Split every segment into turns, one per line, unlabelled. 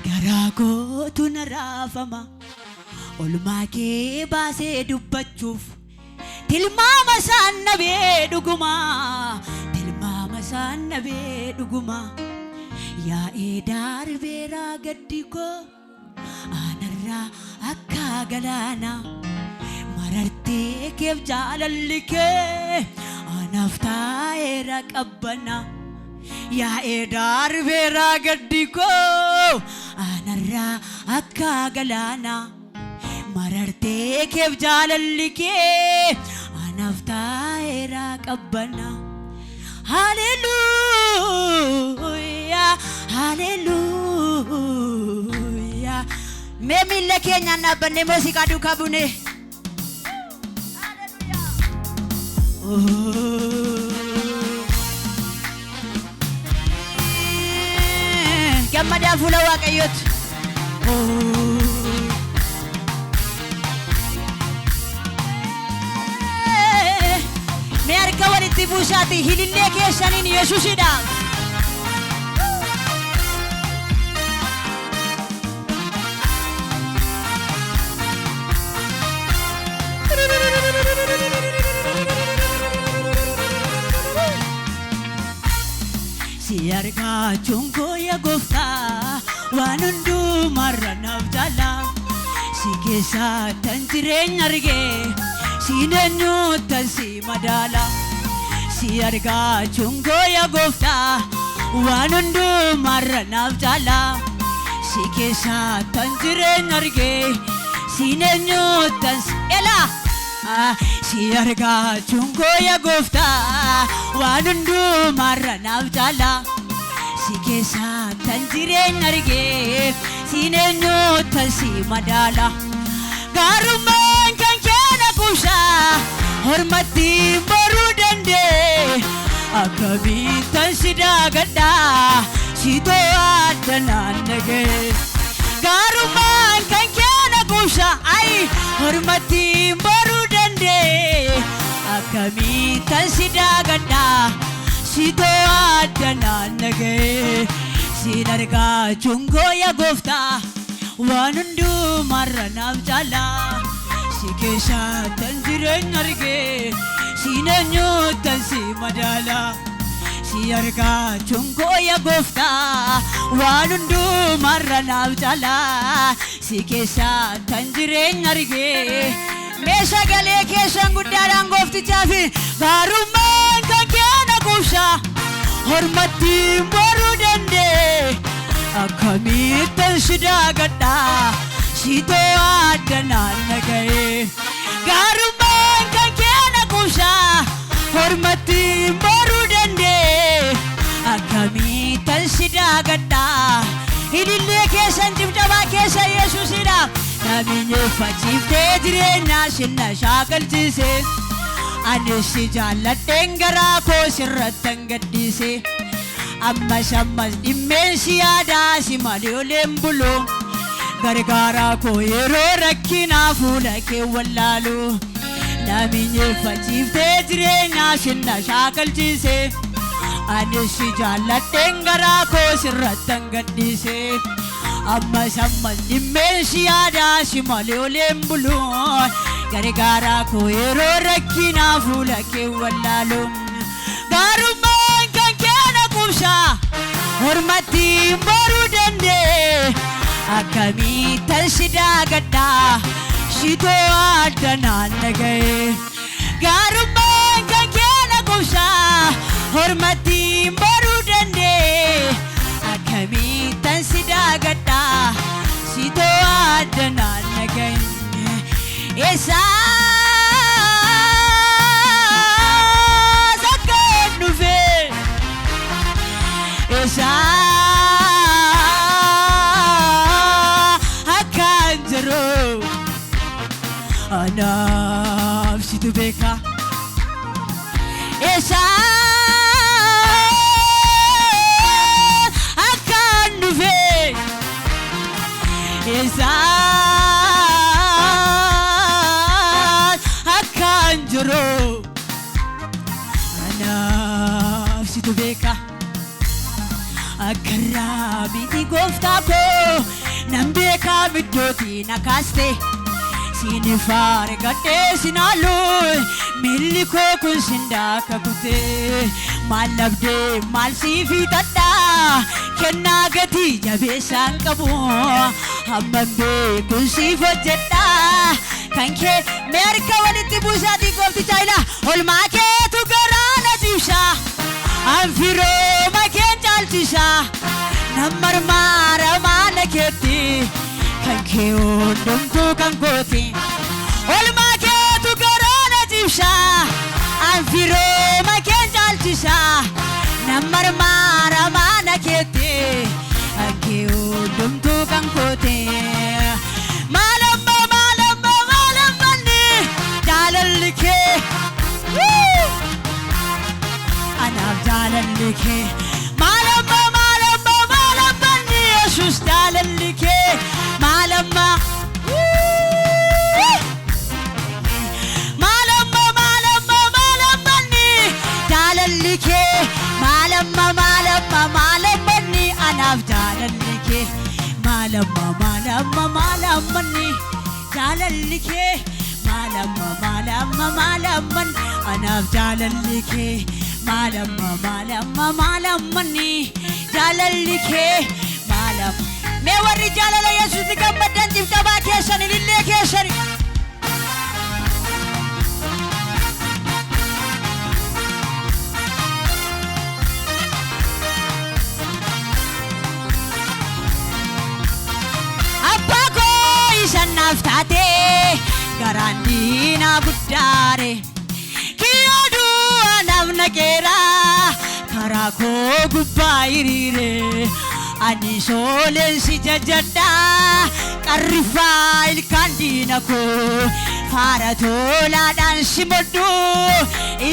Garako tu narafama Olmake base dubbachuf Tilmama sanna be duguma Tilmama sanna be duguma Ya edar vera gaddiko Anarra akka galana Mararte kef jaalallike Anafta era qabbana Ya edar vera gaddiko Anarra akka galana Mararte kef jaalallike Anafta era qabbana Hallelujah Hallelujah Memille Kenya nabanne musika dukabune Hallelujah Gamada fula waqayyot Me arka walitti buusaati hilillee keessaniin Yesuusidhaaf Si arga chungo ya gofta wanundu maranaaf jala Si keessa tan jireenya arge Si nenyu tan si madala Si arga chungo ya gofta wanundu maranaaf jala Si keessa tan jireenya arge Si nenyu tan si ela Si arga chungo ya gofta wanundu maranaaf jala Si keessa tan jireenya arge Si nenyu tan si madala Garummaan kan keena kusha Hormatti baruu dandee Akkamitti si daagadha Si to'adda naannagee Garummaan kan keena kusha Hormatti baruu dandee Akkamitti si daagadha Si to'adda naannagee Si argaa chungo ya gofta Wanundu maranaaf jala Si keessa tan jireenya arge Si nenyu tan si madala Si argaa chungo ya gofta Wanundu maranaaf jala Si keessa tan jireenya arge Meesha galee keessan guddaadhaan goftichaafi Garummaan kan keena kusha Hormatti baruu dandee Akkamitti si daagadha Si to'adda naannagee Garummaan kan keena kusha Hormatti baruu dandee Akkamitti si daagadha Hidillee keessan dibdabaa keessa Yesuusidhaaf Naminyeffachiiftee jireenya sinna shaakalchise Anis si jaalladheen garaa koo sirrattan gaddise Ammas dhimmeen si yaadaa si malee oleen buloo Gargaaraa koo yeroo rakkinaa fuula kee wallaaluu Naminyeffachiiftee jireenya sinna shaakalchise Anis si jaalladheen garaa koo sirrattan gaddise Ammas dhimmeen si yaadaa si malee oleen buloo Gargaaraa koo yeroo rakkinaa fuula kee wallaaluu Garummaan kan keena kusha Hormatti baruu dandee Akkamitti si daagadha Si to'adda naannagee Garummaan kan keena kusha Hormatti baruu dandee Akkamitti si daagadha Si to'adda naannagee Esa Sakkan dhufe Esa Akkan jiru Anaaf situ beeka Esa Akkan dhufe Esa Anaaf situ beeka Akarraa miti gooftaa koo nan beekaa middootii na kaaste Sinifaare gadhee sinaaluu miilli koo kun sindaa kakutee maal labdee maal siifi tadhaa kennaa gatii jabeessaan qabu hamman beekun siif hojjedhaa kan kee mee harka walitti buusaatii goofticha ila olmaa keetu garaa na jibsaa anfirooma keen caalchisaa nan marmaara maana keetti kan kee hundumtuu kan kooti olmaa keetu garaa na jibsaa anfirooma keen caalchisaa nan marmaara maana keetti kan kee hundumtuu kan kooti maalammanni jaalalli kee anaaf jaalalli kee maalammanni Yesuus jaalalli kee maalamma maalammanni jaalalli kee maalammanni anaaf jaalalli kee maalammanni jaalalli kee maalamman anaaf jaalalli kee maalammanni jaalalli kee maalam mee warri jaalala Yesuusitti gammadan cibcabaa keessan ilillee keessan abbaa koo isan naaf taatee garaan diinaa guddaare kiyooduu anaaf naqeeraa karaa koo gubbaa hiriire ani sooleensi jajjadhaa qarrifaa ilkaan diina koo faara tolaadhaan simodhu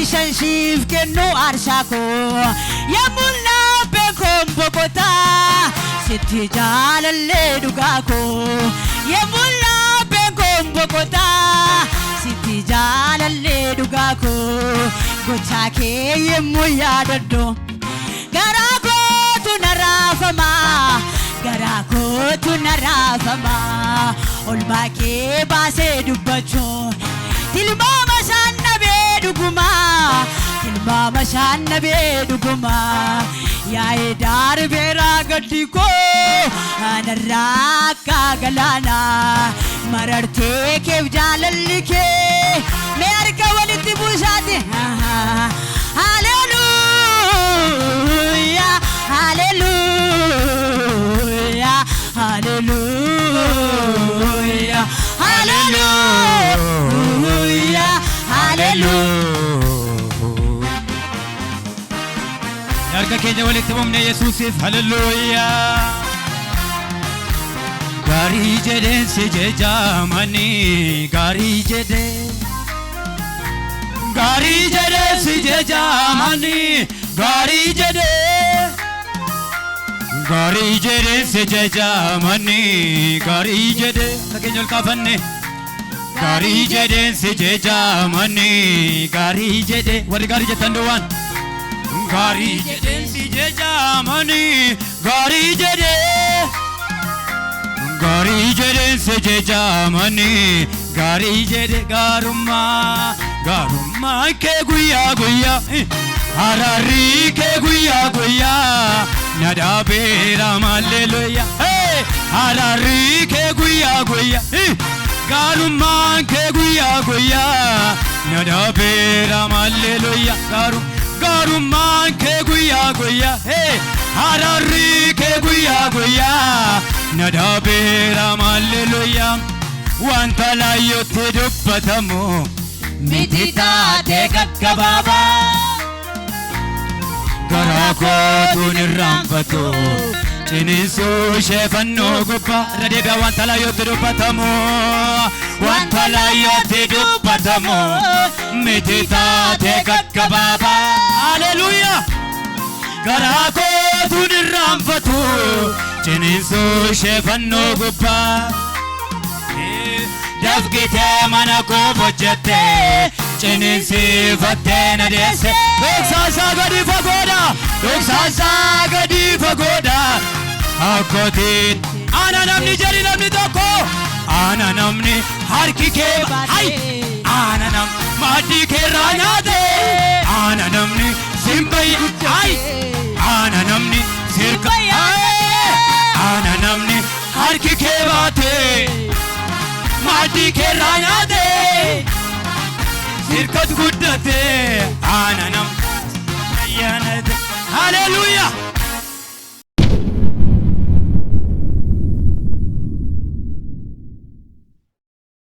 isan siif kennu aarsaa koo yemmuu laaphee koon boqotaa sitti jaalallee dhugaa koo yemmuu laaphee koon boqotaa sitti jaalallee dhugaa koo gochaa kee yemmuu yaadadhu garaa kootu na raafamaa garaa kootu na raafamaa olmaa kee baasee dubbachuun tilmaama isaan nabee dhugumaa tilmaama isaan nabee dhugumaa yaa'ee darbeeraa gaddi koo anarraa akka galaanaa marartee keef jaalalli kee mee harka walitti buusaati haleluuyaa haleluuyaa haleluuyaa haleluuyaa haleluuyaa
harka keenya walitti mumne Yesuusiif haleluuyaa gaarii jedheen si jejamani gaarii jedheen si jejamani gaarii jedheen si jejamani gaarii jedheen keenya ol kaafanne gaarii jedheen si jejamani gaarii jedheen warri gaarii jettan duwwaan gaarii jedheen si jejamani gaarii jedheen si jejamani gaarii jedhee gaarummaa kee guyyaa guyyaa araarri kee guyyaa guyyaa na dhaabeera haleluuyaa araarri kee guyyaa guyyaa gaarummaa kee guyyaa guyyaa na dhaabeera haleluuyaa gaarummaa kee guyyaa guyyaa araarri kee guyyaa guyyaa na dhaabeera haleluuyaa wanta laayyootti dubbatamu miti taatee gaggabaabaa garaa kootuun irraanfatu ciniinsuu ishee fannoo gubbaa irra deebi'a wanta laayyootti dubbatamu miti taatee gaggabaabaa haleluuyaa garaa kootuun irraanfatu ciniinsuu ishee fannoo gubbaa dafgitee mana koo bojjettee ciniinsiifattee na deesse Doksaasaa gadi fagooda akkotiin ana namni jedhi namni tokko ana namni harki kee hay ana nam maaddii keerraa nyaate ana namni simbai hay ana namni sirka ana namni harki kee baate maaddii keerraa nyaate sirkat guddate ana nam